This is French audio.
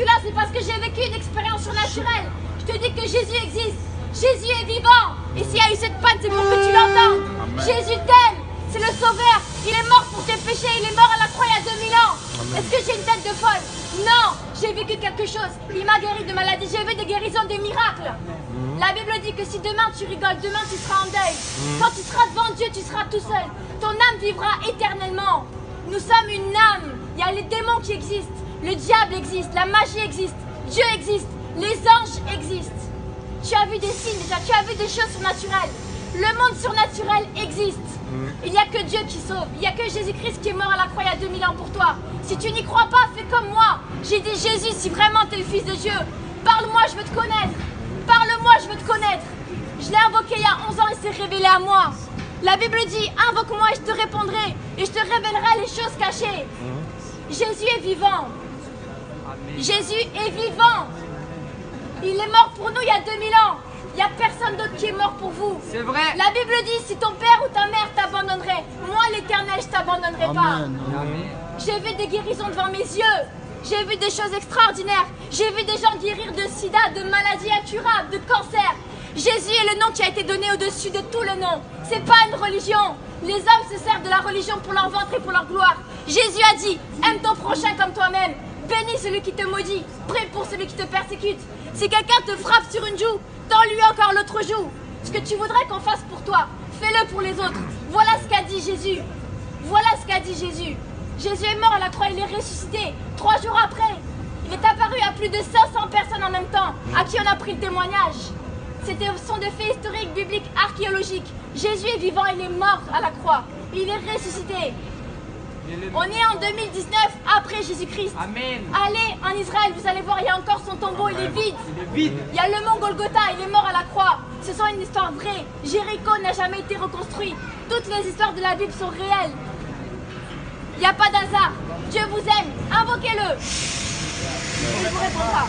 suis là, c'est parce que j'ai vécu une expérience surnaturelle. Je te dis que Jésus existe. Jésus est vivant. Et s'il y a eu cette panne, c'est pour que tu l'entendes. Jésus t'aime. C'est le sauveur. Il est mort pour tes péchés. Il est mort à la croix il y a 2000 ans. Est-ce que j'ai une tête de folle? Non. J'ai vécu quelque chose. Il m'a guéri de maladie. J'ai vu des guérisons, des miracles. La Bible dit que si demain tu rigoles, demain tu seras en deuil. Quand tu seras devant Dieu, tu seras tout seul. Ton âme vivra éternellement. Nous sommes une âme. Il y a les démons qui existent. Le diable existe. La magie existe. Dieu existe. Les anges existent. Tu as vu des signes déjà. Tu as vu des choses surnaturelles. Le monde surnaturel existe. Il n'y a que Dieu qui sauve. Il n'y a que Jésus-Christ qui est mort à la croix il y a 2000 ans pour toi. Si tu n'y crois pas, fais comme moi. J'ai dit Jésus, si vraiment tu es le Fils de Dieu, parle-moi, je veux te connaître. Parle-moi, je veux te connaître. Je l'ai invoqué il y a 11 ans, il s'est révélé à moi. La Bible dit, invoque-moi et je te répondrai. Et je te révélerai les choses cachées. Jésus est vivant. Jésus est vivant. Il est mort pour nous il y a 2000 ans. Il n'y a personne d'autre qui est mort pour vous. C'est vrai. La Bible dit, si ton père ou ta mère t'abandonnerait, moi l'Éternel, je t'abandonnerai pas. J'ai vu des guérisons devant mes yeux. J'ai vu des choses extraordinaires. J'ai vu des gens guérir de sida, de maladies incurables, de cancer. Jésus est le nom qui a été donné au-dessus de tous les noms. C'est pas une religion. Les hommes se servent de la religion pour leur ventre et pour leur gloire. Jésus a dit, aime ton prochain comme toi-même. Bénis celui qui te maudit. Prie pour celui qui te persécute. Si quelqu'un te frappe sur une joue, tends-lui encore l'autre joue. Ce que tu voudrais qu'on fasse pour toi, fais-le pour les autres. Voilà ce qu'a dit Jésus. Voilà ce qu'a dit Jésus. Jésus est mort à la croix, il est ressuscité. 3 jours après, il est apparu à plus de 500 personnes en même temps, à qui on a pris le témoignage. Ce sont des faits historiques, bibliques, archéologiques. Jésus est vivant, il est mort à la croix. Il est ressuscité. On est en 2019 après Jésus-Christ. Amen. Allez en Israël, vous allez voir, il y a encore son tombeau, il est vide. Il est vide. Il y a le mont Golgotha, il est mort à la croix. Ce sont une histoire vraie. Jéricho n'a jamais été reconstruit. Toutes les histoires de la Bible sont réelles. Il n'y a pas d'hasard. Dieu vous aime. Invoquez-le. Il vous répondra.